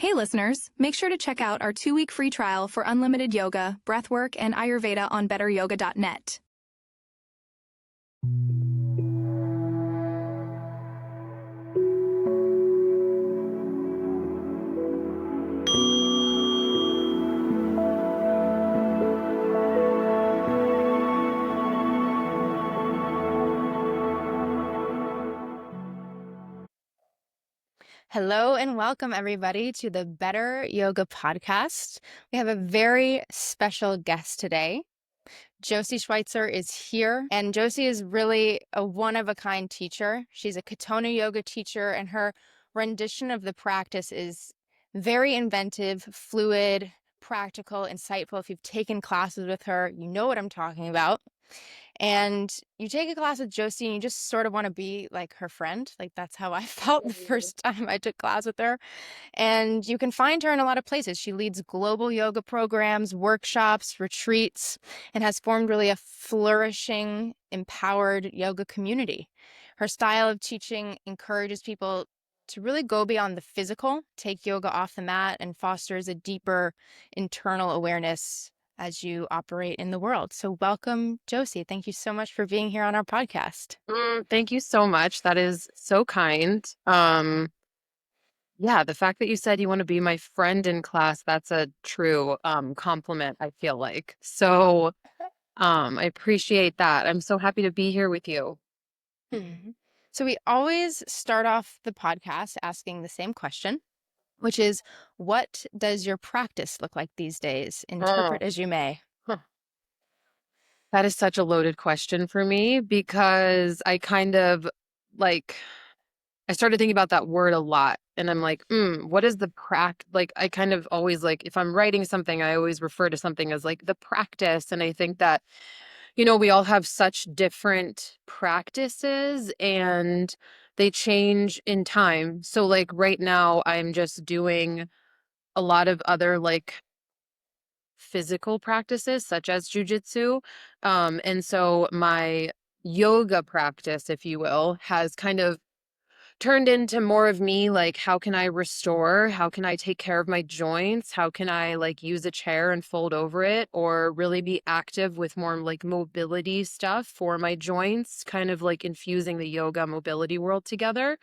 Hey listeners, make sure to check out our 2-week free trial for unlimited yoga, breathwork, and Ayurveda on betteryoga.net. Hello and welcome everybody to the Better Yoga podcast. We have a very special guest today. Josie Schweitzer is here, and Josie is really a one-of-a-kind teacher. She's a Katonah Yoga teacher, and her rendition of the practice is very inventive, fluid, practical, insightful. If you've taken classes with her, you know what I'm talking about. And you take a class with Josie and you just sort of want to be like her friend. Like that's how I felt the first time I took class with her. And you can find her in a lot of places. She leads global yoga programs, workshops, retreats, and has formed really a flourishing, empowered yoga community. Her style of teaching encourages people to really go beyond the physical, take yoga off the mat, and fosters a deeper internal awareness as you operate in the world. So welcome, Josie. Thank you so much for being here on our podcast. Thank you so much. That is so kind. Yeah, the fact that you said you want to be my friend in class, that's a true compliment, I feel like. So I appreciate that. I'm so happy to be here with you. So we always start off the podcast asking the same question, which is, what does your practice look like these days? Interpret as you may. Huh. That is such a loaded question for me because I kind of like I started thinking about that word a lot and I'm like, what is the like I kind of always like if I'm writing something, I always refer to something as like the practice. And I think that, we all have such different practices and they change in time. So like right now I'm just doing a lot of other like physical practices such as Jiu-Jitsu. And so my yoga practice, if you will, has kind of turned into more of me like how can I restore, how can I take care of my joints, how can I like use a chair and fold over it, or really be active with more like mobility stuff for my joints, kind of like infusing the yoga mobility world together.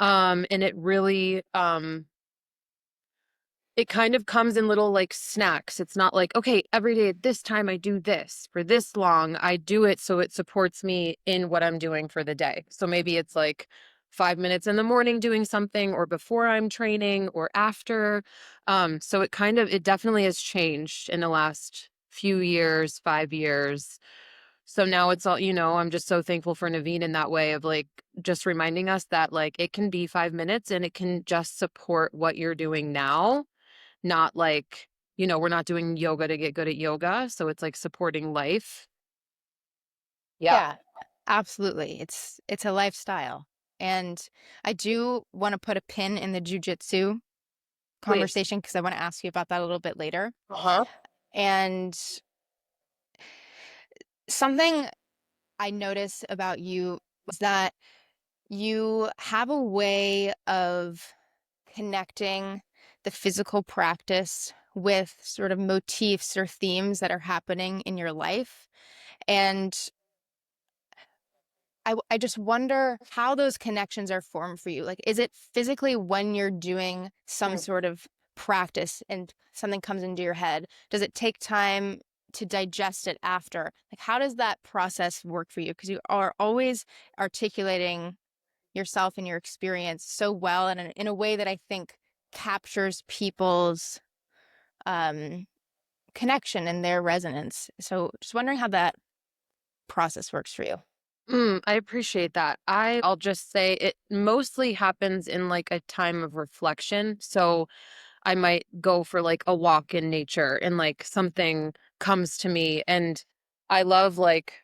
And it really it kind of comes in little like snacks. It's not like, okay, every day at this time I do this for this long. I do it so it supports me in what I'm doing for the day. So maybe it's like 5 minutes in the morning doing something, or before I'm training, or after. So it definitely has changed in the last few years, 5 years. So now it's all, I'm just so thankful for Naveen in that way of like just reminding us that like it can be 5 minutes and it can just support what you're doing now, not like, we're not doing yoga to get good at yoga. So it's like supporting life. Yeah, absolutely. It's a lifestyle. And I do want to put a pin in the jiu-jitsu conversation because I want to ask you about that a little bit later. Uh-huh. And something I notice about you is that you have a way of connecting the physical practice with sort of motifs or themes that are happening in your life. And I just wonder how those connections are formed for you. Like, is it physically when you're doing some sort of practice and something comes into your head? Does it take time to digest it after? Like, how does that process work for you? Because you are always articulating yourself and your experience so well and in a way that I think captures people's connection and their resonance. So just wondering how that process works for you. I appreciate that. I'll just say it mostly happens in like a time of reflection. So I might go for like a walk in nature and like something comes to me, and I love like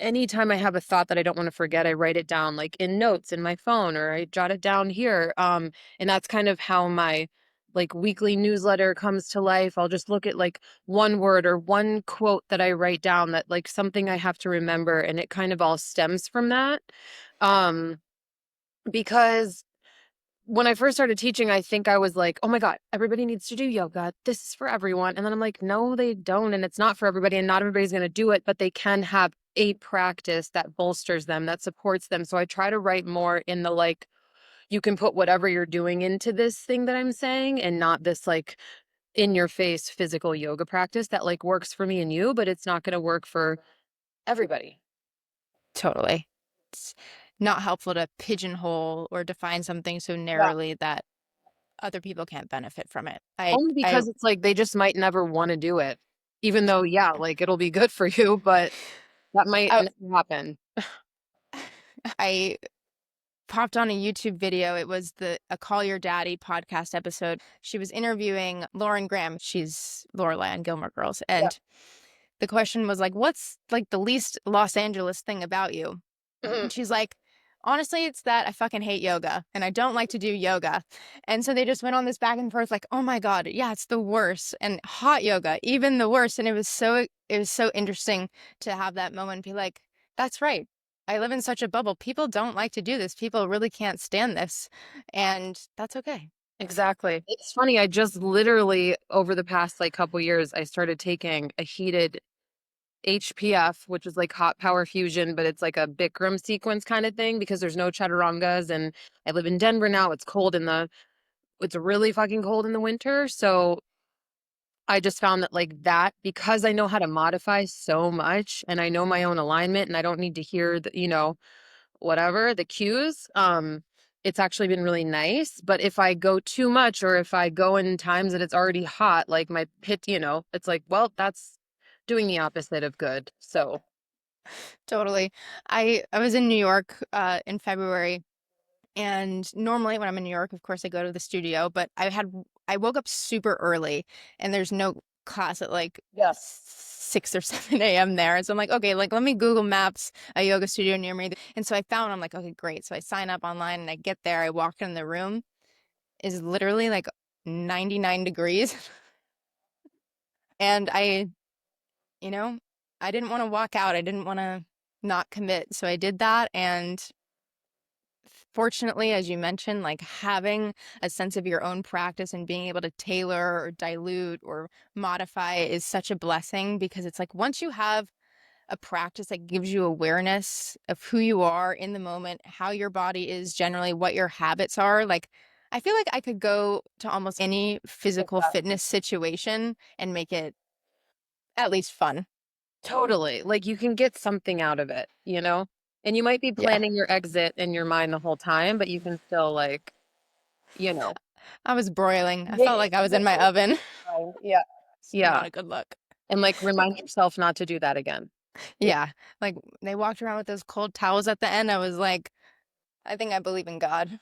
anytime I have a thought that I don't want to forget, I write it down like in notes in my phone, or I jot it down here. And that's kind of how my like weekly newsletter comes to life. I'll just look at like one word or one quote that I write down that like something I have to remember, and it kind of all stems from that. Because when I first started teaching, I think I was like, oh my God, everybody needs to do yoga. This is for everyone. And then I'm like, no, they don't. And it's not for everybody. And not everybody's going to do it, but they can have a practice that bolsters them, that supports them. So I try to write more in the like, you can put whatever you're doing into this thing that I'm saying, and not this like in your face physical yoga practice that like works for me and you, but it's not going to work for everybody. Totally. It's not helpful to pigeonhole or define something so Yeah. narrowly that other people can't benefit from it. Only because it's like they just might never want to do it, even though, yeah, like it'll be good for you, but that might I, never happen. I popped on a YouTube video. It was a Call Your Daddy podcast episode. She was interviewing Lauren Graham. She's Lorelai on Gilmore Girls. Yeah. And the question was like, what's like the least Los Angeles thing about you? Mhm. And she's like, honestly, it's that I fucking hate yoga and I don't like to do yoga. And so they just went on this back and forth like, oh my God, yeah, it's the worst. And hot yoga, even the worst. And it was so interesting to have that moment, be like, that's right. I live in such a bubble. People don't like to do this. People really can't stand this. And that's okay. Exactly. It's funny. I just literally over the past like couple years, I started taking a heated HPF, which is like hot power fusion, but it's like a Bikram sequence kind of thing because there's no chaturangas. And I live in Denver now. It's really fucking cold in the winter. So I just found that like that, because I know how to modify so much and I know my own alignment and I don't need to hear the, whatever the cues, it's actually been really nice. But if I go too much, or if I go in times that it's already hot, like my pit, it's like, well, that's doing the opposite of good. So Totally. I was in New York in February. And normally when I'm in New York, of course, I go to the studio, but I woke up super early and there's no class at like yeah. 6 or 7 a.m. there. So I'm like, okay, like let me Google Maps a yoga studio near me. And so I found, I'm like, okay, great. So I sign up online and I get there. I walk in the room is literally like 99 degrees. And you know, I didn't want to walk out. I didn't want to not commit. So I did that. And fortunately, as you mentioned, like having a sense of your own practice and being able to tailor or dilute or modify is such a blessing, because it's like once you have a practice that gives you awareness of who you are in the moment, how your body is generally, what your habits are, like I feel like I could go to almost any physical Exactly. fitness situation and make it at least fun. Totally. Like you can get something out of it. And you might be Yeah. planning your exit in your mind the whole time, but you can still like, you know. I was broiling. I Yeah. felt like I was in my oven. Fine. Yeah. It's Yeah. not a good look. And like remind yourself not to do that again. Yeah. Yeah. Like they walked around with those cold towels at the end. I was like, I think I believe in God.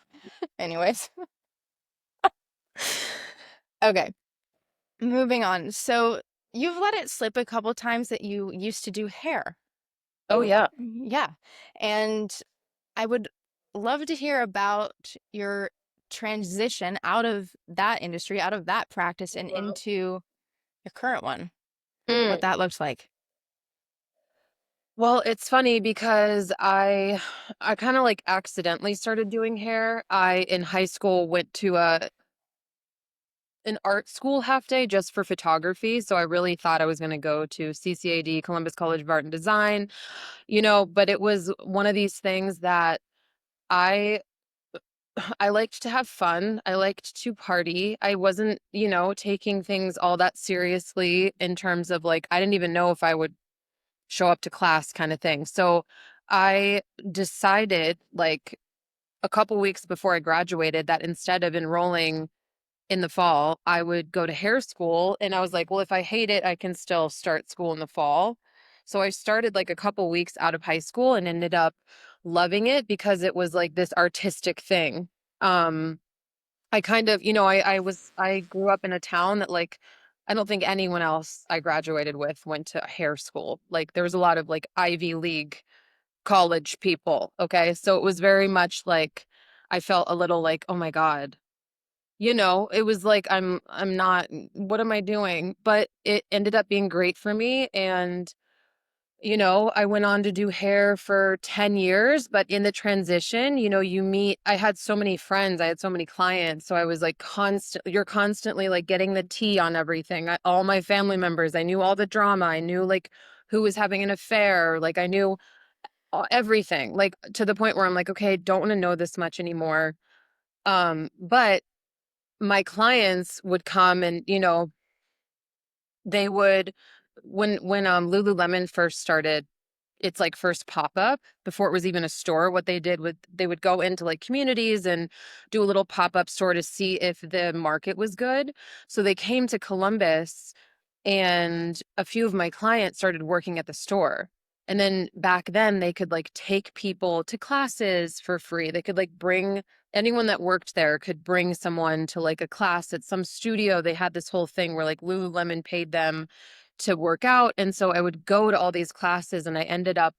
Anyways. Okay. Moving on. So you've let it slip a couple times that you used to do hair. Oh yeah. Yeah. And I would love to hear about your transition out of that industry, out of that practice, and into your current one, what Mm. that looks like. Well, it's funny because I kind of like accidentally started doing hair. I in high school went to a an art school half day just for photography, so I really thought I was going to go to CCAD, Columbus College of Art and Design, but it was one of these things that I I liked to have fun. I liked to party. I wasn't, taking things all that seriously in terms of like I didn't even know if I would show up to class kind of thing. So I decided like a couple weeks before I graduated that instead of enrolling in the fall, I would go to hair school. And I was like, well, if I hate it, I can still start school in the fall. So I started like a couple weeks out of high school and ended up loving it because it was like this artistic thing. Um, I kind of, I grew up in a town that like, I don't think anyone else I graduated with went to hair school. Like there was a lot of like Ivy League college people. Okay. So it was very much like, I felt a little like, oh my God, it was like I'm not, what am I doing? But it ended up being great for me. And I went on to do hair for 10 years, but in the transition, I had so many friends, I had so many clients. So I was like you're constantly like getting the tea on everything. All my family members, I knew all the drama. I knew like who was having an affair. Like I knew everything, like to the point where I'm like, okay, don't want to know this much anymore. But my clients would come and, they would, when Lululemon first started, it's like first pop-up before it was even a store, what they did would they would go into like communities and do a little pop-up store to see if the market was good. So they came to Columbus and a few of my clients started working at the store. And then back then they could like take people to classes for free. They could like bring anyone that worked there could bring someone to like a class at some studio. They had this whole thing where like Lululemon paid them to work out. And so I would go to all these classes and I ended up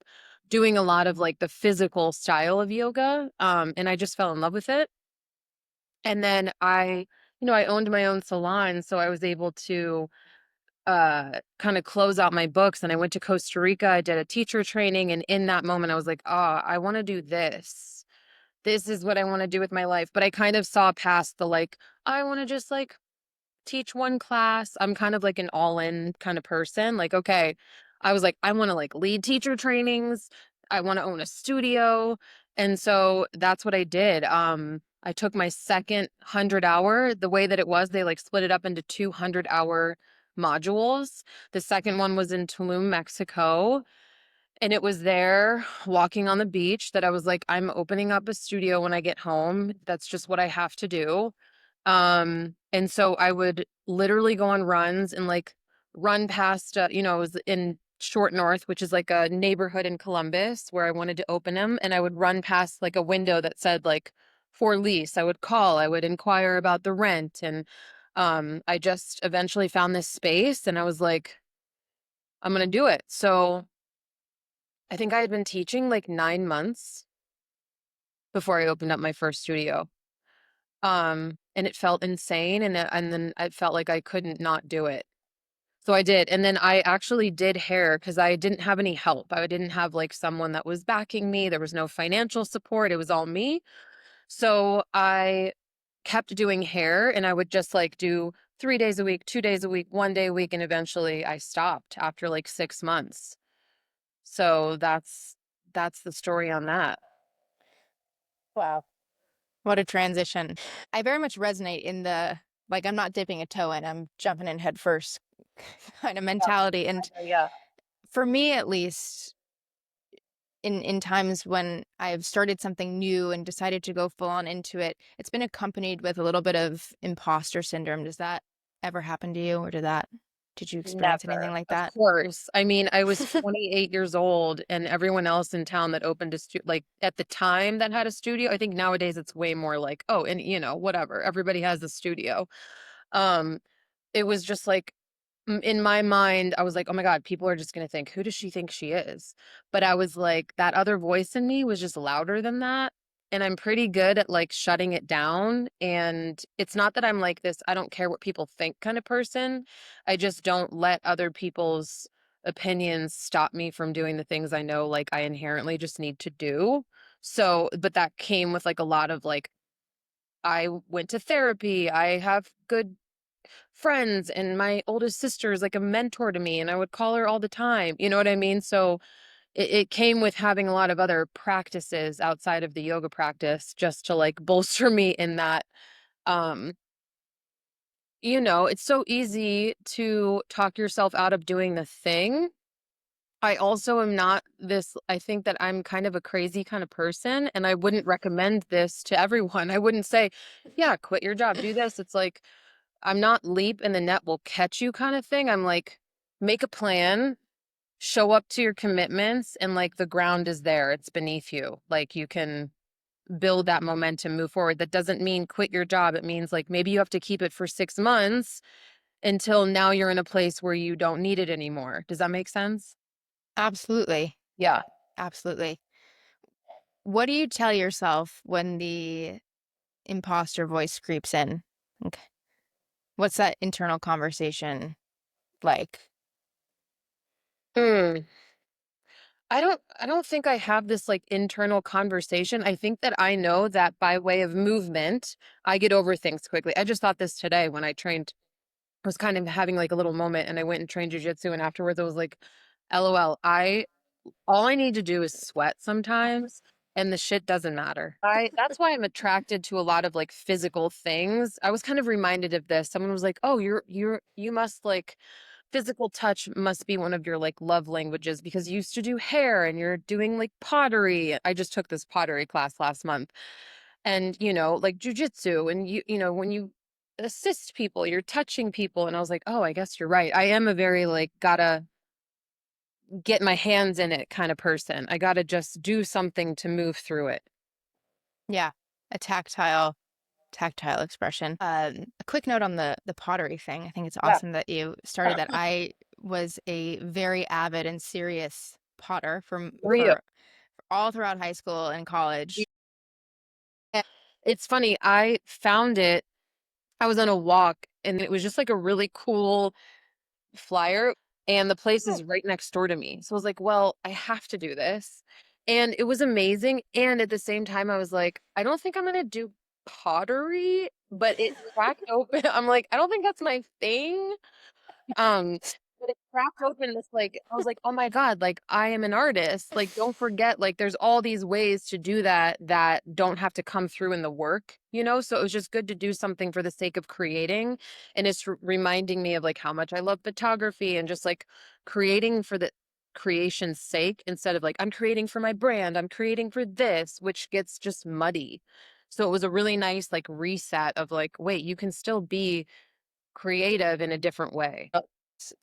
doing a lot of like the physical style of yoga. And I just fell in love with it. And then I owned my own salon. So I was able to kind of close out my books, and I went to Costa Rica. I did a teacher training, and in that moment I was like, "Oh, I want to do this. This is what I want to do with my life." But I kind of saw past the like, I want to just like teach one class. I'm kind of like an all-in kind of person. Like, okay, I was like, I want to like lead teacher trainings. I want to own a studio. And so that's what I did. I took my second 100-hour, the way that it was, they like split it up into 200-hour modules. The second one was in Tulum, Mexico. And it was there walking on the beach that I was like, I'm opening up a studio when I get home. That's just what I have to do. And so I would literally go on runs and like run past, it was in Short North, which is like a neighborhood in Columbus where I wanted to open them. And I would run past like a window that said like for lease. I would call, I would inquire about the rent. And I just eventually found this space and I was like, I'm going to do it. So I think I had been teaching like 9 months before I opened up my first studio. And it felt insane, and then I felt like I couldn't not do it. So I did. And then I actually did hair because I didn't have any help. I didn't have like someone that was backing me. There was no financial support. It was all me. So I kept doing hair and I would just like do 3 days a week, 2 days a week, 1 day a week. And eventually I stopped after like 6 months. So that's the story on that. Wow. What a transition. I very much resonate in the, like, I'm not dipping a toe in, I'm jumping in head first kind of mentality. And Yeah. for me, at least, in times when I've started something new and decided to go full on into it, it's been accompanied with a little bit of imposter syndrome. Does that ever happen to you, or did you experience anything Never. like Of that? course. I mean, I was 28 years old and everyone else in town that opened a like at the time that had a studio, I think nowadays it's way more like, oh, and whatever. Everybody has a studio. Um, it was just like in my mind, I was like, "Oh my God, people are just gonna think, who does she think she is?" But I was like, that other voice in me was just louder than that. And I'm pretty good at like shutting it down. And it's not that I'm like this, I don't care what people think kind of person. I just don't let other people's opinions stop me from doing the things I know like I inherently just need to do. So, but that came with like a lot of like, I went to therapy. I have good friends, and my oldest sister is like a mentor to me and I would call her all the time. You know what I mean? So it came with having a lot of other practices outside of the yoga practice just to like bolster me in that. Um, it's so easy to talk yourself out of doing the thing. I also am not this, I think that I'm kind of a crazy kind of person, and I wouldn't recommend this to everyone. I wouldn't say, yeah, quit your job, do this. It's like, I'm not leap and the net will catch you kind of thing. I'm like, make a plan, show up to your commitments, and like the ground is there. It's beneath you. Like you can build that momentum, move forward. That doesn't mean quit your job. It means like maybe you have to keep it for 6 months until now you're in a place where you don't need it anymore. Does that make sense? Absolutely. Yeah. Absolutely. What do you tell yourself when the imposter voice creeps in? Okay. What's that internal conversation like? Hmm. I don't think I have this like internal conversation. I think that I know that by way of movement, I get over things quickly. I just thought this today when I trained. I was kind of having like a little moment and I went and trained jujitsu, and afterwards I was like, LOL, all I need to do is sweat sometimes and the shit doesn't matter. That's why I'm attracted to a lot of like physical things. I was kind of reminded of this. Someone was like, "Oh, you must like physical touch must be one of your like love languages because you used to do hair and you're doing like pottery." I just took this pottery class last month. And like jujitsu, and when you assist people, you're touching people, and I was like, "Oh, I guess you're right. I am a very like gotta get my hands in it kind of person. I gotta just do something to move through it." Yeah, a tactile expression. A quick note on the pottery thing. I think it's Yeah. awesome that you started that. I was a very avid and serious potter Were you? for all throughout high school and college. Yeah. It's funny. I found it. I was on a walk and it was just like a really cool flyer, and the place is right next door to me. So I was like, well, I have to do this. And it was amazing. And at the same time, I was like, I don't think I'm going to do pottery, but it cracked open. I'm like, I don't think that's my thing. Um, but it cracked open this like I was like, oh my God, like I am an artist. Like, don't forget, like there's all these ways to do that don't have to come through in the work, you know? So it was just good to do something for the sake of creating. And it's reminding me of like how much I love photography and just like creating for the creation's sake instead of like I'm creating for my brand, I'm creating for this, which gets just muddy. So it was a really nice like reset of like, wait, you can still be creative in a different way.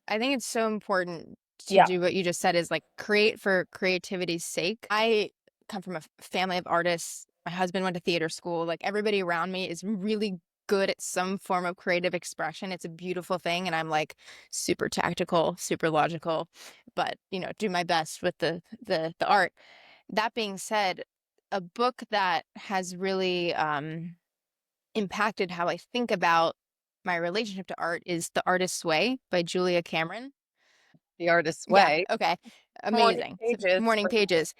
I think it's so important to Yeah. do what you just said is like create for creativity's sake. I come from a family of artists. My husband went to theater school. Like everybody around me is really good at some form of creative expression. It's a beautiful thing. And I'm like super tactical, super logical, but do my best with the art. That being said, a book that has really impacted how I think about my relationship to art is The Artist's Way by Julia Cameron. The Artist's Yeah, Way. okay. Morning Amazing. So pages. morning pages.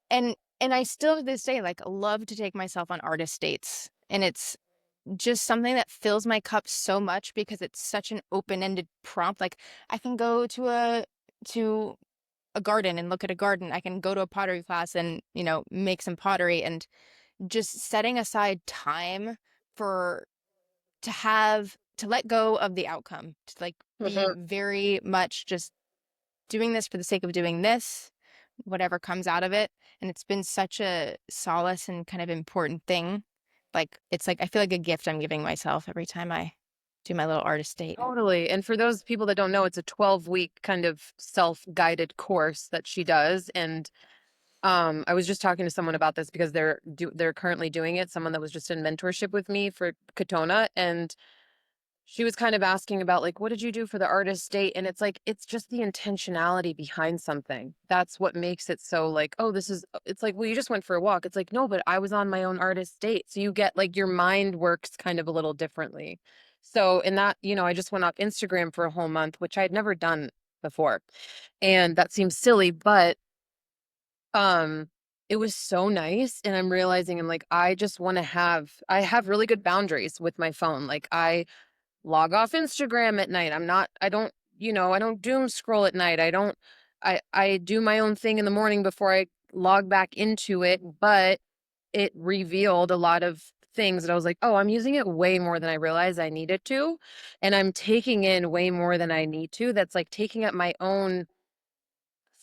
And I still to this day like love to take myself on artist dates. And it's just something that fills my cup so much because it's such an open-ended prompt. Like I can go to a garden and look at a garden. I can go to a pottery class and, make some pottery, and just setting aside time for to let go of the outcome, to like be Mhm. very much just doing this for the sake of doing this, whatever comes out of it. And it's been such a solace and kind of important thing. Like it's like I feel like a gift I'm giving myself every time I do my little artist date. Totally. And for those people that don't know, it's a 12-week kind of self-guided course that she does. And I was just talking to someone about this because they're currently doing it. Someone that was just in mentorship with me for Katonah, and she was kind of asking about like, what did you do for the artist date? And it's like, it's just the intentionality behind something. That's what makes it so like, oh, it's like, well, you just went for a walk. It's like, no, but I was on my own artist date. So you get like your mind works kind of a little differently. So in that, I just went off Instagram for a whole month, which I had never done before. And that seems silly, but um, it was so nice. And I'm realizing I'm like, I have really good boundaries with my phone. Like I log off Instagram at night. I don't doom scroll at night. I do my own thing in the morning before I log back into it, but it revealed a lot of things that I was like, oh, I'm using it way more than I realized I needed to. And I'm taking in way more than I need to. That's like taking up my own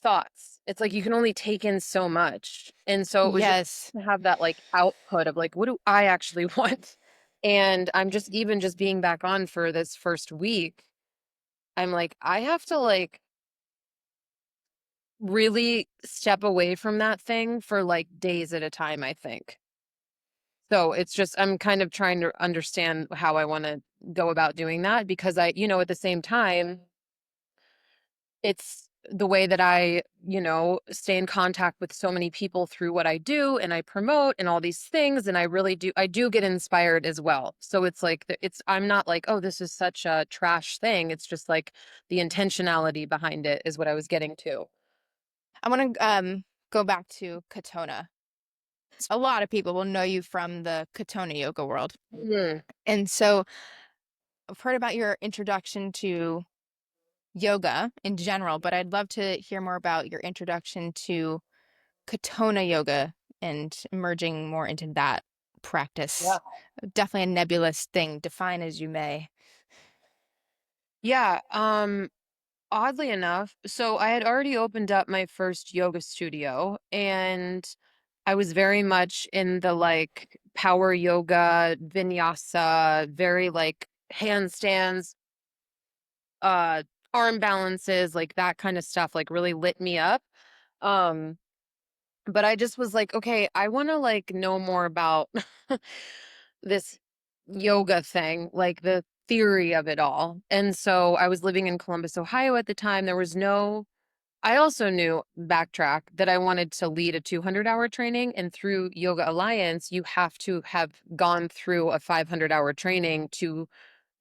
thoughts. It's like you can only take in so much. And so it was just Yes. to have that like output of like, what do I actually want? And I'm just even just being back on for this first week, I'm like, I have to like really step away from that thing for like days at a time, I think. So it's just, I'm kind of trying to understand how I want to go about doing that because at the same time, it's the way that I, stay in contact with so many people through what I do and I promote and all these things. And I do get inspired as well. So it's like, I'm not like, oh, this is such a trash thing. It's just like the intentionality behind it is what I was getting to. I want to go back to Katonah. A lot of people will know you from the Katonah Yoga world. Mm. And so I've heard about your introduction to yoga in general, but I'd love to hear more about your introduction to Katonah Yoga and emerging more into that Yeah. practice. Definitely a nebulous thing, define as you may. Yeah. Oddly enough, so I had already opened up my first yoga studio, and I was very much in the like power yoga, vinyasa, very like handstands, uh arm balances, like that kind of stuff like really lit me up. Um but I just was like, okay, I want to like know more about this yoga thing, like the theory of it all. And so I was living in Columbus, Ohio at the time. There was no I also knew, backtrack, that I wanted to lead a 200-hour training, and through Yoga Alliance, you have to have gone through a 500-hour training to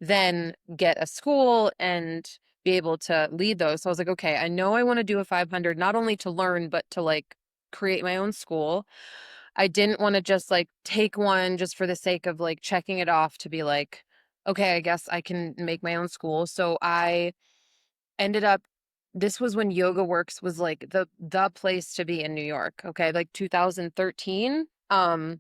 then get a school and be able to lead those. So I was like, okay, I know I want to do a 500, not only to learn, but to like create my own school. I didn't want to just like take one just for the sake of like checking it off to be like, okay, I guess I can make my own school. So I ended up this was when Yoga Works was like the place to be in New York, okay? Like 2013. And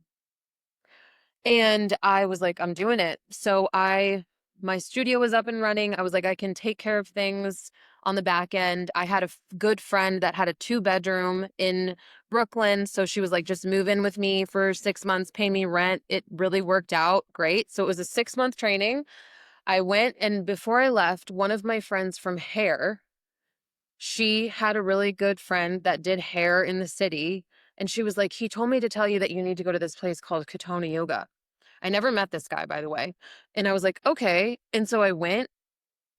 I was like, I'm doing it. So my studio was up and running. I was like, I can take care of things on the back end. I had a good friend that had a 2-bedroom in Brooklyn. So she was like, just move in with me for 6 months, pay me rent. It really worked out great. So it was a 6-month training. I went, and before I left, one of my friends from hair, she had a really good friend that did hair in the city. And she was like, he told me to tell you that you need to go to this place called Katonah Yoga. I never met this guy, by the way. And I was like, okay. And so I went,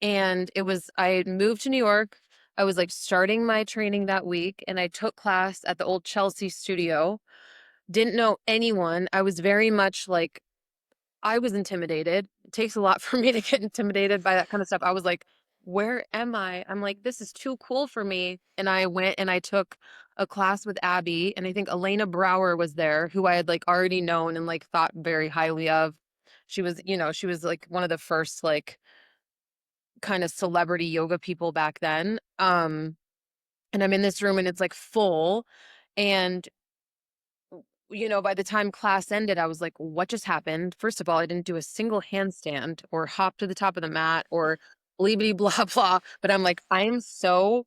and I had moved to New York. I was like starting my training that week, and I took class at the old Chelsea studio. Didn't know anyone. I was very much like, I was intimidated. It takes a lot for me to get intimidated by that kind of stuff. I was like, where am I? I'm like, this is too cool for me. And I went and I took a class with Abby, and I think Elena Brower was there, who I had like already known and like thought very highly of. She was like one of the first like kind of celebrity yoga people back then. And I'm in this room and it's like full. And by the time class ended, I was like, what just happened? First of all, I didn't do a single handstand or hop to the top of the mat or bleepity blah blah. But I'm like, I'm so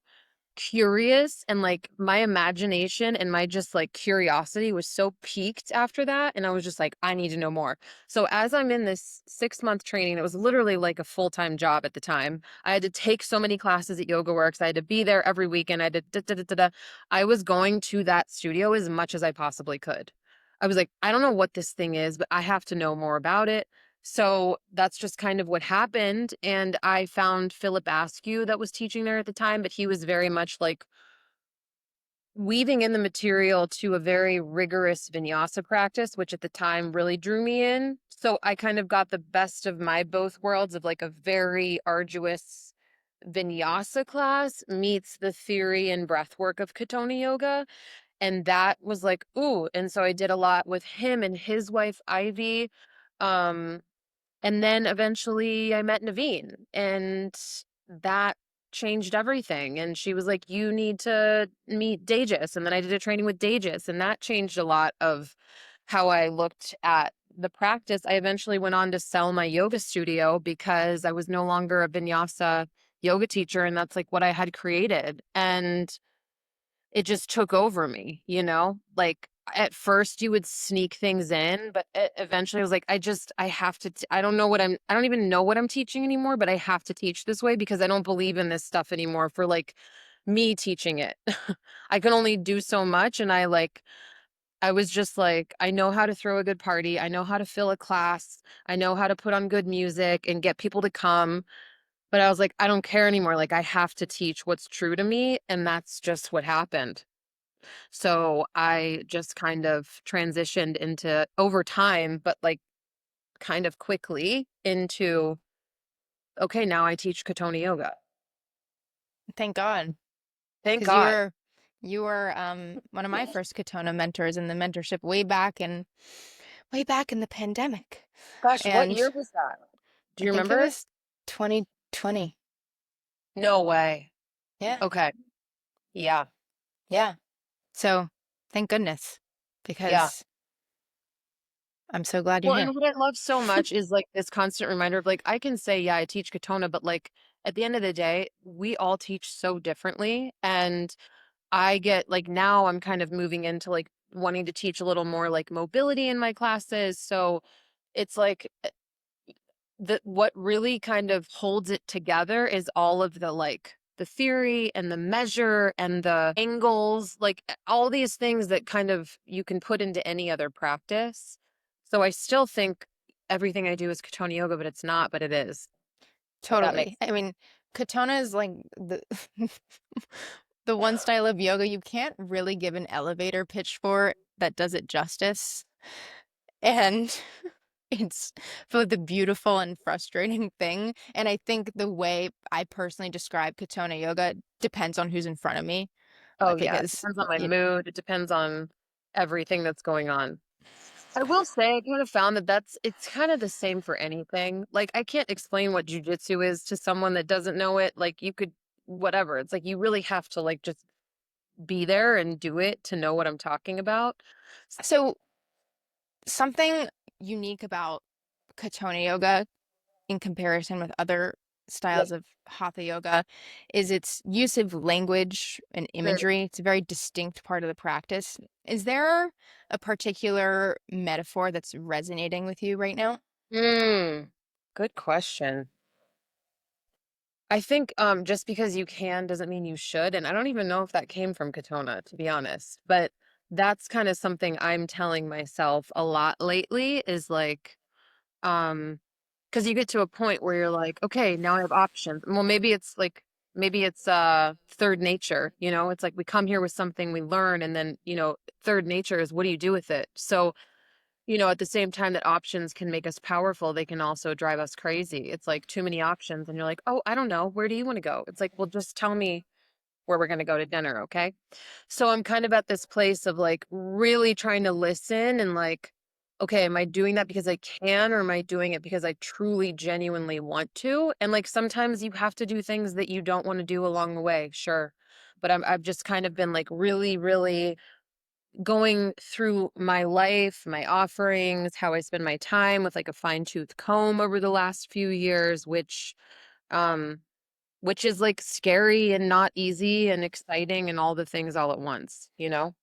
curious, and like my imagination and my just like curiosity was so piqued after that, and I was just like, I need to know more. So as I'm in this 6-month training, it was literally like a full-time job at the time. I had to take so many classes at Yoga Works. I had to be there every weekend. I had to I was going to that studio as much as I possibly could. I was like, I don't know what this thing is, but I have to know more about it. So that's just kind of what happened. And I found Philip Askew that was teaching there at the time, but he was very much like weaving in the material to a very rigorous vinyasa practice, which at the time really drew me in. So I kind of got the best of my both worlds of like a very arduous vinyasa class meets the theory and breath work of Katonah yoga. And that was like, ooh. And so I did a lot with him and his wife, Ivy. Um, and then eventually I met Naveen, and that changed everything. And she was like, you need to meet Daegis. And then I did a training with Daegis, and that changed a lot of how I looked at the practice. I eventually went on to sell my yoga studio because I was no longer a vinyasa yoga teacher, and that's like what I had created. And it just took over me, like at first you would sneak things in, but eventually I was like, I have to, I don't know I don't even know what I'm teaching anymore, but I have to teach this way because I don't believe in this stuff anymore for like me teaching it. I can only do so much. And I was just like, I know how to throw a good party. I know how to fill a class. I know how to put on good music and get people to come. But I was like, I don't care anymore. Like, I have to teach what's true to me. And that's just what happened. So I just kind of transitioned into over time, but like kind of quickly into, okay, now I teach Katonah yoga. Thank God, Thank because God. You were one of my first Katonah mentors in the mentorship way back in the pandemic. Gosh, what And year was that? Do I you think it remember? was 2020. No way. Yeah. Okay. Yeah. Yeah. So thank goodness, Yeah. because I'm so glad you're Well, here. and what I love so much is like this constant reminder of like, I can say, yeah, I teach Katonah, but like at the end of the day, we all teach so differently. And I get like now I'm kind of moving into like wanting to teach a little more like mobility in my classes. So it's like what really kind of holds it together is all of the like the theory and the measure and the angles, like all these things that kind of you can put into any other practice. So I still think everything I do is Katonah yoga, but it's not, but it is. If that Totally. makes I mean, Katona is like the the one style of yoga you can't really give an elevator pitch for that does it justice. And it's both the beautiful and frustrating thing. And I think the way I personally describe Katona yoga depends on who's in front of me, Oh yeah, it because depends on my mood. It depends on everything that's going on. I will say I kind of found that it's kind of the same for anything. Like I can't explain what jujitsu is to someone that doesn't know it. Like you could whatever. It's like you really have to like just be there and do it to know what I'm talking about. so something unique about Katona yoga in comparison with other Yeah. styles of hatha yoga is its use of language and imagery. It's a very distinct part of the practice. Is there a particular metaphor that's resonating with you right now? Good question. I think just because you can doesn't mean you should. And I don't even know if that came from Katona, to be honest. But that's kind of something I'm telling myself a lot lately is like, because you get to a point where you're like, okay, now I have options. Well, maybe it's third nature, you know, it's like we come here with something we learn and then, you know, third nature is what do you do with it? So you know, at the same time that options can make us powerful, they can also drive us crazy. It's like too many options, and you're like, oh, I don't know. Where do you want to go? It's like, well, just tell me where we're going to go to dinner. Okay. So I'm kind of at this place of like really trying to listen and like, okay, am I doing that because I can, or am I doing it because I truly, genuinely want to? And like sometimes you have to do things that you don't want to do along the way. Sure. But I've just kind of been like really, really going through my life, my offerings, how I spend my time with like a fine-tooth comb over the last few years, um which is like scary and not easy and exciting and all the things all at once, you know?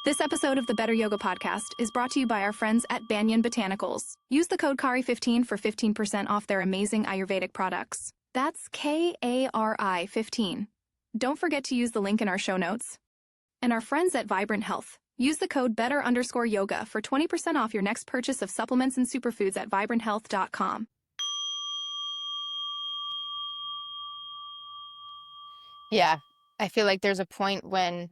This episode of the Better Yoga Podcast is brought to you by our friends at Banyan Botanicals. Use the code KARI15 for 15% off their amazing Ayurvedic products. That's KARI 15. Don't forget to use the link in our show notes. And our friends at Vibrant Health. Use the code BETTER_yoga for 20% off your next purchase of supplements and superfoods at vibranthealth.com. Yeah. I feel like there's a point when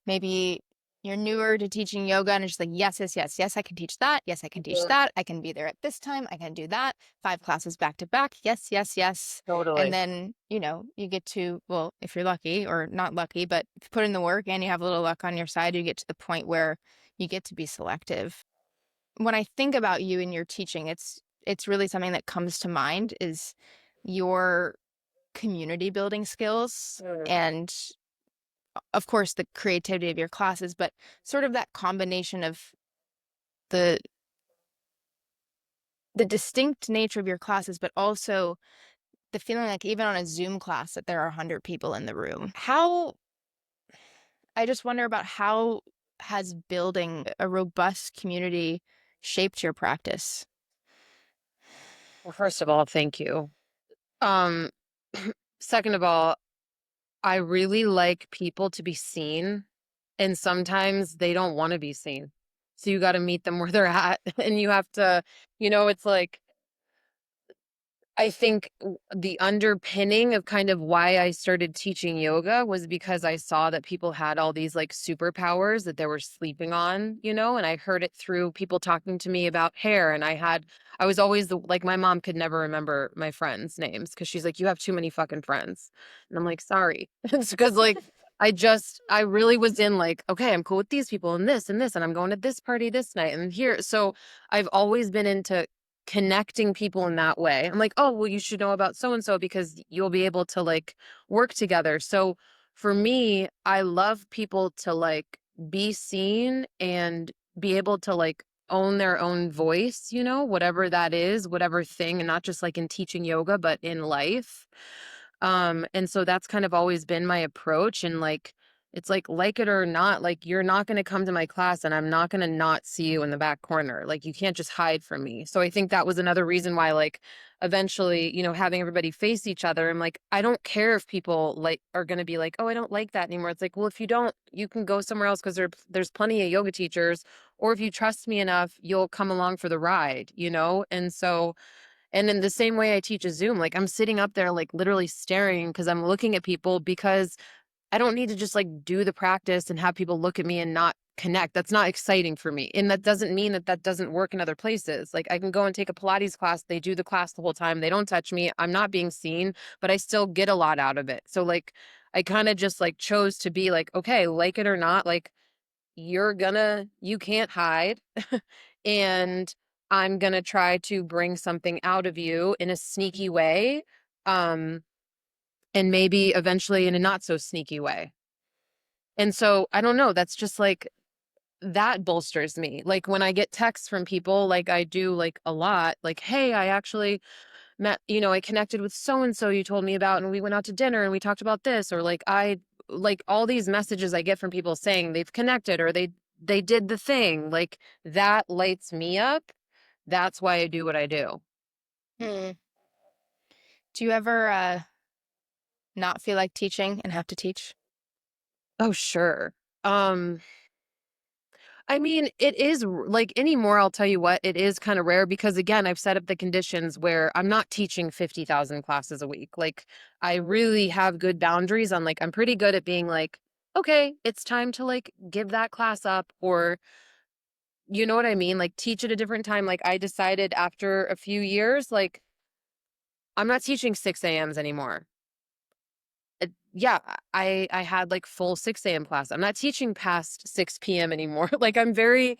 maybe you're newer to teaching yoga and it's just like, yes, yes, yes, yes, I can teach that. Yes, I can teach Mhm. that. I can be there at this time. I can do that. 5 classes back to back. Yes, yes, yes. And Totally. then, you get to, well, if you're lucky or not lucky, but if you put in the work and you have a little luck on your side, you get to the point where you get to be selective. When I think about you and your teaching, it's really something that comes to mind is your community building skills Mm. and of course the creativity of your classes, but sort of that combination of the the distinct nature of your classes, but also the feeling like even on a Zoom class that there are 100 people in the room. How I just wonder about how has building a robust community shaped your practice? Well, first of all, thank you. Um, second of all, I really like people to be seen, and sometimes they don't want to be seen. So you got to meet them where they're at, and you have to, you know, it's like I think the underpinning of kind of why I started teaching yoga was because I saw that people had all these like superpowers that they were sleeping on, and I heard it through people talking to me about hair. And I was always like, my mom could never remember my friends' names because she's like, you have too many fucking friends. And I'm like, sorry. It's because like, I really was in like, okay, I'm cool with these people and this, and I'm going to this party this night and here. So I've always been into connecting people in that way. I'm like, oh, well, you should know about so and so because you'll be able to like work together. So for me, I love people to like be seen and be able to like own their own voice, whatever that is, whatever thing, and not just like in teaching yoga, but in life. And so that's kind of always been my approach. And like, it's like it or not, like you're not going to come to my class and I'm not going to not see you in the back corner. Like you can't just hide from me. So I think that was another reason why like eventually, having everybody face each other, I'm like, I don't care if people like are going to be like, oh, I don't like that anymore. It's like, well, if you don't, you can go somewhere else because there's plenty of yoga teachers. Or if you trust me enough, you'll come along for the ride. And so and in the same way I teach a Zoom, like I'm sitting up there, like literally staring because I'm looking at people because I don't need to just like do the practice and have people look at me and not connect. That's not exciting for me. And that doesn't mean that that doesn't work in other places. Like I can go and take a Pilates class. They do the class the whole time. They don't touch me. I'm not being seen, but I still get a lot out of it. So like I kind of just like chose to be like, okay, like it or not, like you can't hide. And I'm gonna try to bring something out of you in a sneaky way. Um, and maybe eventually in a not so sneaky way. And so I don't know, that's just like that bolsters me. Like when I get texts from people, like I do like a lot, like, hey, I actually met, I connected with so and so you told me about, and we went out to dinner and we talked about this, or like all these messages I get from people saying they've connected or they did the thing, like that lights me up. That's why I do what I do. Hmm. Do you ever not feel like teaching and have to teach? Oh, sure. Um, I mean, it is like anymore, I'll tell you what, it is kind of rare because again, I've set up the conditions where I'm not teaching 50,000 classes a week. Like I really have good boundaries on like I'm pretty good at being like, okay, it's time to like give that class up or you know what I mean? Like teach at a different time. Like I decided after a few years, like I'm not teaching 6 a.m.s anymore. Yeah, I had like full 6 a.m. class. I'm not teaching past 6 p.m. anymore. Like I'm very,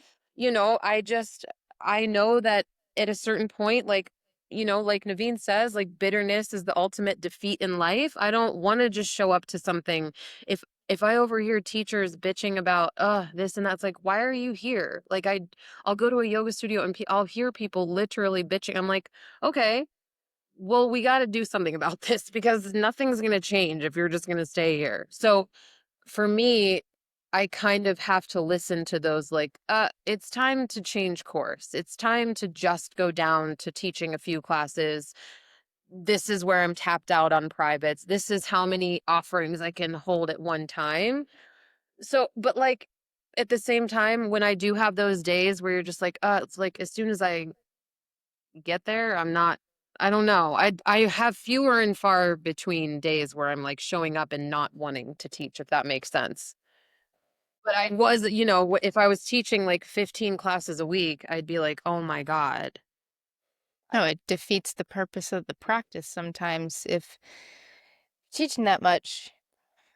I know that at a certain point, like, like Naveen says, like bitterness is the ultimate defeat in life. I don't want to just show up to something. If I overhear teachers bitching about this and that's like, why are you here? Like I'll go to a yoga studio and I'll hear people literally bitching. I'm like, okay, well, we got to do something about this because nothing's going to change if you're just going to stay here. So for me, I kind of have to listen to those like, it's time to change course. It's time to just go down to teaching a few classes. This is where I'm tapped out on privates. This is how many offerings I can hold at one time. So, but like at the same time, when I do have those days where you're just like, it's like as soon as I get there, I don't know. I have fewer and far between days where I'm like showing up and not wanting to teach, if that makes sense. But I was, if I was teaching like 15 classes a week, I'd be like, oh my God. No, it defeats the purpose of the practice sometimes. If teaching that much,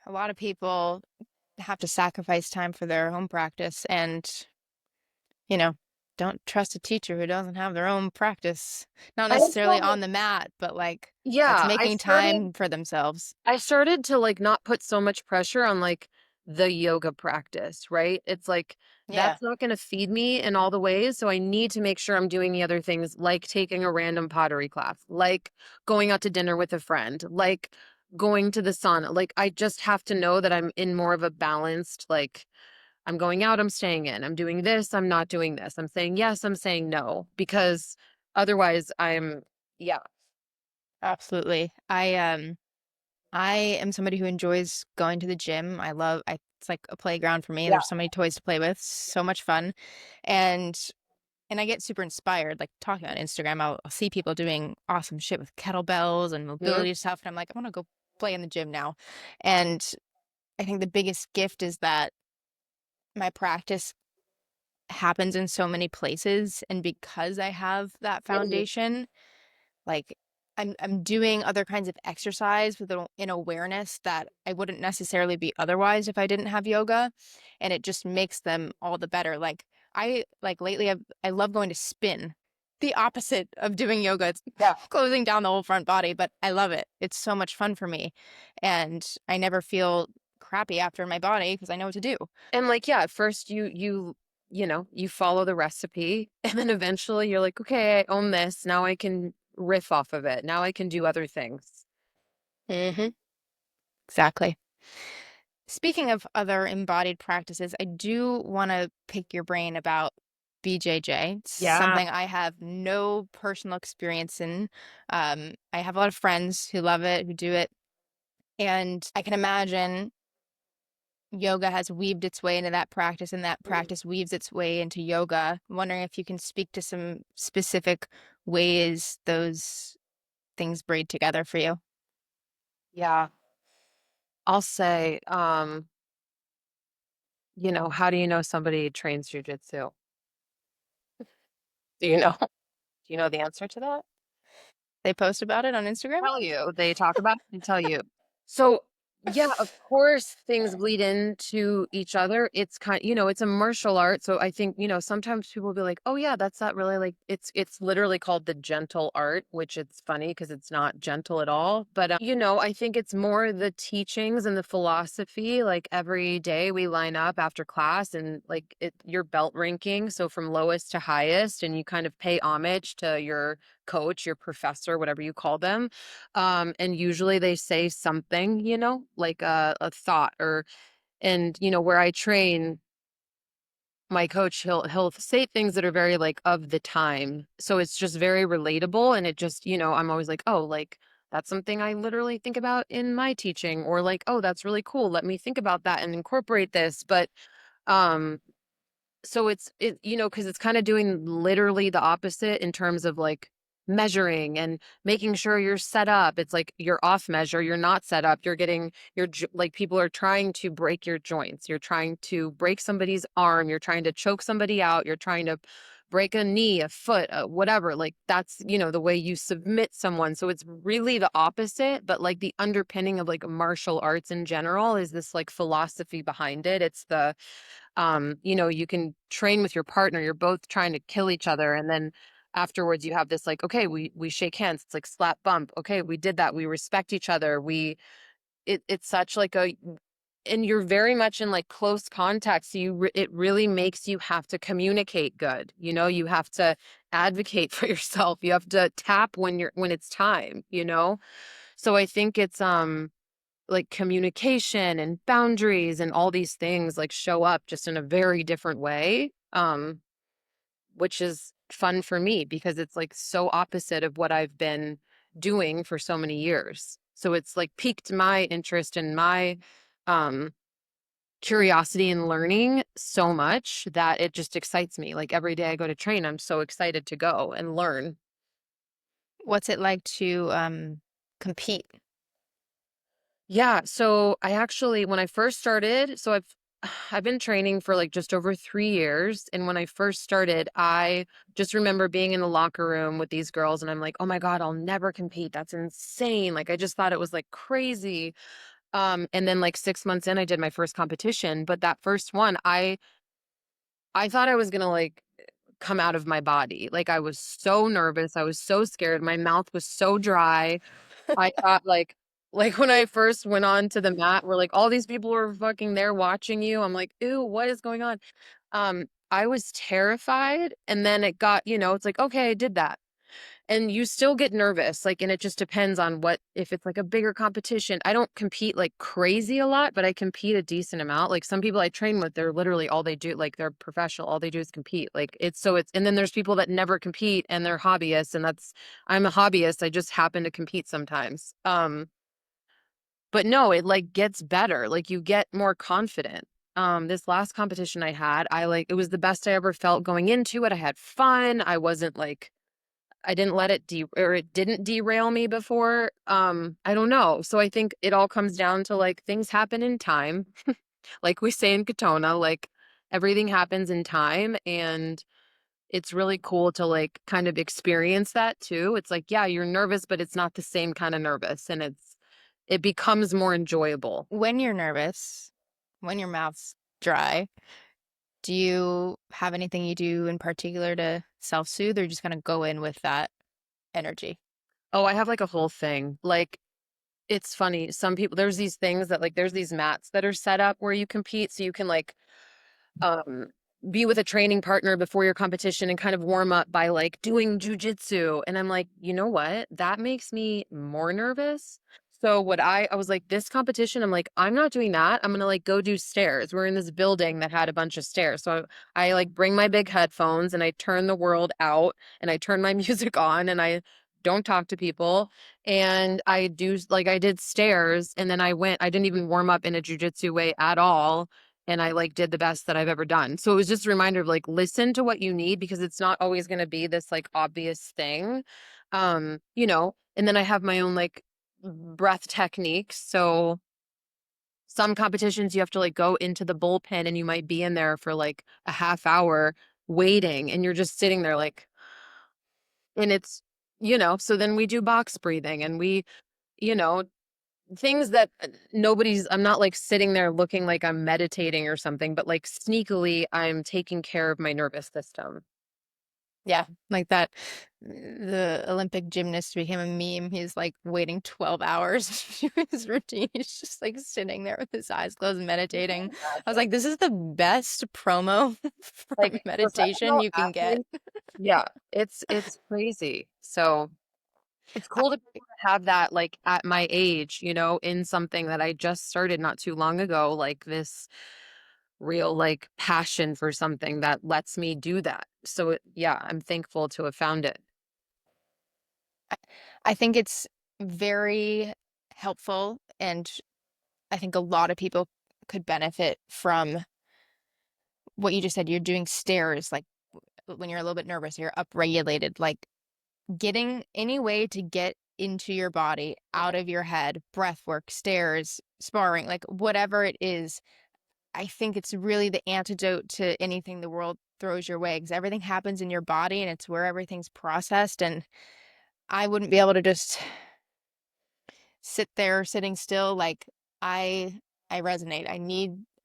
a lot of people have to sacrifice time for their own practice and, you know, don't trust a teacher who doesn't have their own practice. Not I necessarily felt on the mat, but like that's yeah, making time for themselves. I started to like not put so much pressure on like the yoga practice, right? It's like Yeah. that's not going to feed me in all the ways. So I need to make sure I'm doing the other things like taking a random pottery class, like going out to dinner with a friend, like going to the sauna. Like I just have to know that I'm in more of a balanced, like I'm going out, I'm staying in, I'm doing this, I'm not doing this. I'm saying yes, I'm saying no, because otherwise yeah. Absolutely. I am somebody who enjoys going to the gym. It's like a playground for me. Yeah. There's so many toys to play with, so much fun. And and I get super inspired, like talking on Instagram, I'll see people doing awesome shit with kettlebells and Mhm. mobility stuff. And I'm like, I want to go play in the gym now. And I think the biggest gift is that my practice happens in so many places. And because I have that Mhm. foundation, like I'm doing other kinds of exercise with an awareness that I wouldn't necessarily be otherwise if I didn't have yoga, and it just makes them all the better. Like lately I love going to spin. The opposite of doing yoga. It's Yeah. closing down the whole front body, but I love it. It's so much fun for me. And I never feel crappy after my body because I know what to do. And like, yeah, at first you follow the recipe and then eventually you're like, okay, I own this. Now I can riff off of it. Now I can do other things. Mm-hmm. Exactly. Speaking of other embodied practices, I do want to pick your brain about BJJ. It's Yeah. something I have no personal experience in. I have a lot of friends who love it, who do it, and I can imagine yoga has weaved its way into that practice, and that practice weaves its way into yoga. I'm wondering if you can speak to some specific ways those things braid together for you. Yeah. I'll say, how do you know somebody trains jujitsu? Do you know? Do you know the answer to that? They post about it on Instagram? Tell you. They talk about it and tell you. So, yeah, of course, things bleed into each other. It's a martial art. So I think, sometimes people will be like, oh yeah, that's not really like it's literally called the gentle art, which it's funny because it's not gentle at all. But I think it's more the teachings and the philosophy. Like every day we line up after class and like your belt ranking. So from lowest to highest, and you kind of pay homage to your coach, your professor, whatever you call them. And usually they say something, like a thought where I train my coach, he'll say things that are very like of the time. So it's just very relatable. And it just, I'm always like, oh, like that's something I literally think about in my teaching, or like, oh, that's really cool. Let me think about that and incorporate this. But um so because it's kind of doing literally the opposite in terms of like measuring and making sure you're set up. It's like you're off measure, you're not set up, you're getting like people are trying to break your joints, you're trying to break somebody's arm, you're trying to choke somebody out, you're trying to break a knee, a foot, whatever. Like that's, the way you submit someone. So it's really the opposite, but like the underpinning of like martial arts in general is this like philosophy behind it. It's the you can train with your partner, you're both trying to kill each other, and then afterwards you have this like, okay, we shake hands, it's like slap bump, okay, we did that, we respect each other, it's such like and you're very much in like close contact, so it really makes you have to communicate good, you have to advocate for yourself, you have to tap when it's time, so I think it's like communication and boundaries and all these things like show up just in a very different way, which is fun for me because it's like so opposite of what I've been doing for so many years. So it's like piqued my interest and my um curiosity in learning so much that it just excites me. Like every day I go to train, I'm so excited to go and learn. What's it like to compete? Yeah, so I actually when I first started, so I've been training for like just over 3 years, and when I first started, I just remember being in the locker room with these girls and I'm like, "Oh my God, I'll never compete. That's insane." Like I just thought it was like crazy. And then like 6 months in I did my first competition, but that first one I thought I was going to like come out of my body. Like I was so nervous, I was so scared. My mouth was so dry. I thought like when I first went on to the mat where like all these people were fucking there watching you. I'm like, "Ew, what is going on?" I was terrified, and then it got, it's like, "Okay, I did that." And you still get nervous, like, and it just depends on if it's like a bigger competition. I don't compete like crazy a lot, but I compete a decent amount. Like some people I train with, they're literally all they do, like they're professional, all they do is compete. Like and then there's people that never compete and they're hobbyists, and I'm a hobbyist. I just happen to compete sometimes. But no, it like gets better. Like you get more confident. this last competition I had, it was the best I ever felt going into it. I had fun. I wasn't like, I didn't let it it didn't derail me before. I don't know. So I think it all comes down to like things happen in time. Like we say in Katonah, like everything happens in time, and it's really cool to like kind of experience that too. It's like, yeah, you're nervous, but it's not the same kind of nervous, and it becomes more enjoyable. When you're nervous, when your mouth's dry, do you have anything you do in particular to self-soothe, or just kind of go in with that energy? Oh, I have like a whole thing. Like it's funny. Some people, there's these things that like there's these mats that are set up where you compete, so you can like um be with a training partner before your competition and kind of warm up by like doing jujitsu. And I'm like, you know what? That makes me more nervous. So what I was like, this competition, I'm like, I'm not doing that. I'm gonna like go do stairs. We're in this building that had a bunch of stairs. So I like bring my big headphones and I turn the world out and I turn my music on and I don't talk to people. And I do like I did stairs and then I didn't even warm up in a jujitsu way at all, and I like did the best that I've ever done. So it was just a reminder of like listen to what you need, because it's not always going to be this like obvious thing. And then I have my own like breath techniques. So some competitions you have to like go into the bullpen and you might be in there for like a half hour waiting and you're just sitting there like, and so then we do box breathing and you know things that I'm not like sitting there looking like I'm meditating or something, but like sneakily I'm taking care of my nervous system. Yeah, like that. The Olympic gymnast became a meme. He's like waiting 12 hours to do his routine. He's just like sitting there with his eyes closed, meditating. I was like, this is the best promo for Like meditation professional you can get. athlete. Yeah, it's crazy. So it's cool to be able to have that like at my age, in something that I just started not too long ago, like this real like passion for something that lets me do that. So yeah, I'm thankful to have found it. I think it's very helpful, and I think a lot of people could benefit from what you just said. You're doing stairs, like when you're a little bit nervous, you're upregulated, like getting any way to get into your body, out of your head, breath work, stairs, sparring, like whatever it is. I think it's really the antidote to anything the world throws your way, because everything happens in your body and it's where everything's processed. And I wouldn't be able to just sit there sitting still. Like I I resonate.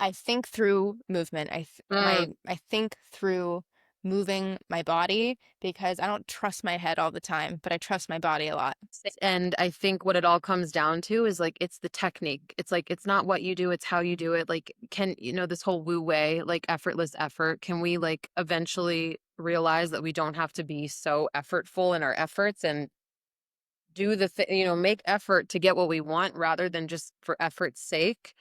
I think through movement. Mm. I think through moving my body, because I don't trust my head all the time, but I trust my body a lot. And I think what it all comes down to is like it's the technique. It's like it's not what you do, it's how you do it. Like this whole woo way, like effortless effort, can we like eventually realize that we don't have to be so effortful in our efforts and do the thing, make effort to get what we want rather than just for effort's sake.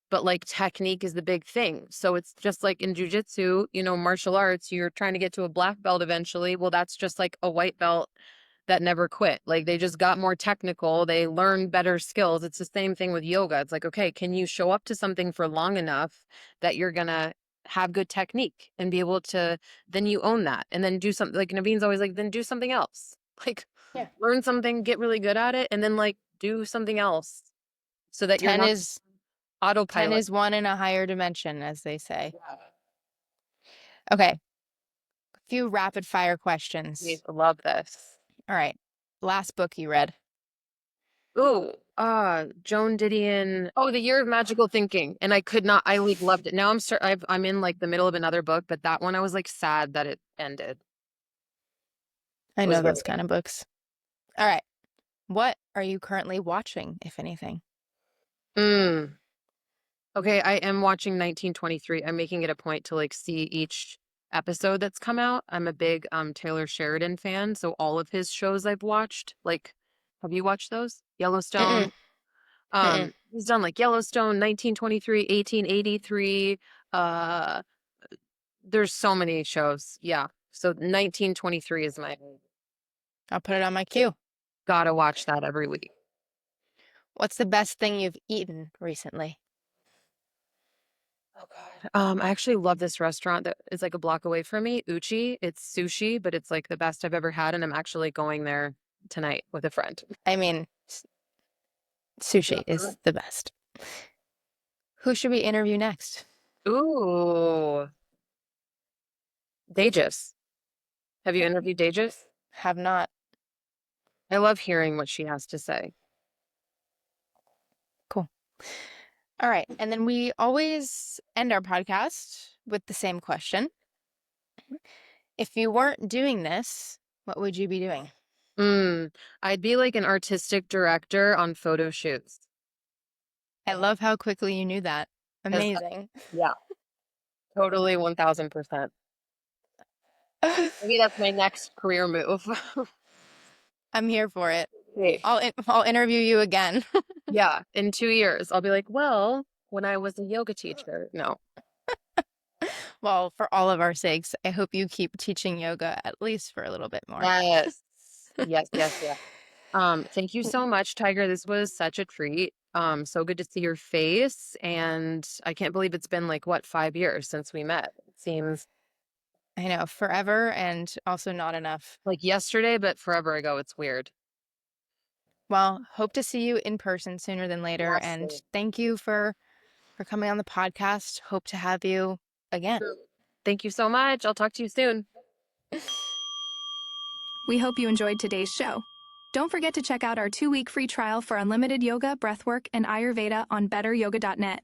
But like technique is the big thing. So it's just like in jujitsu, martial arts, you're trying to get to a black belt eventually. Well, that's just like a white belt that never quit. Like they just got more technical. They learned better skills. It's the same thing with yoga. It's like, okay, can you show up to something for long enough that you're going to have good technique and be able to, then you own that and then do something like Naveen's always like, then do something else. Like Yeah. learn something, get really good at it, and then like do something else so that you're 10 not is 10 autopilot. is one in a higher dimension, as they say. Okay, a few rapid fire I questions. love this. All right. Last book you read. Oh, Joan Didion. Oh, The Year of Magical Thinking. And I could not, I like loved it. Now I'm in like the middle of another book, but that one I was like sad that it ended. I It was know very those kind of books. All right. What are you currently watching, if anything? mm. Okay, I am watching 1923. I'm making it a point to like see each episode that's come out. I'm a big Taylor Sheridan fan, so all of his shows I've watched. Like, have you watched those? Mm-mm, Yellowstone. mm-mm. He's done like Yellowstone, 1923, 1883. Uh, there's so many shows. Yeah. So 1923 is my I'll put it on my queue. gotta watch that every week. What's the best thing you've eaten recently? Oh God. I actually love this restaurant that is like a block away from me, Uchi. It's sushi, but it's like the best I've ever had, and I'm actually going there tonight with a friend. I mean, sushi is the best. Who should we interview next? Ooh, Daegis. Have you interviewed Daegis? Have not. I love hearing what she has to say. Cool. All right. And then we always end our podcast with the same question. If you weren't doing this, what would you be doing? I'd be like an artistic director on photo shoots. I love how quickly you knew that. Amazing. Yeah, totally 1000%. Maybe that's my next career move. I'm here for it. Hey. I'll interview you again. Yeah, in 2 years, I'll be like, well, when I was a yoga teacher. No. Well, for all of our sakes, I hope you keep teaching yoga at least for a little bit more. Yes. Yes, yes, yes. Thank you so much, Tiger. This was such a treat. So good to see your face. And I can't believe it's been like, what, 5 years since we met. It seems I know, forever and also not enough. like yesterday, but forever ago. It's weird. Well, hope to see you in person sooner than later. And Absolutely. thank you for coming on the podcast. Hope to have you again. Thank you so much. I'll talk to you soon. We hope you enjoyed today's show. Don't forget to check out our 2-week free trial for unlimited yoga, breathwork, and Ayurveda on betteryoga.net.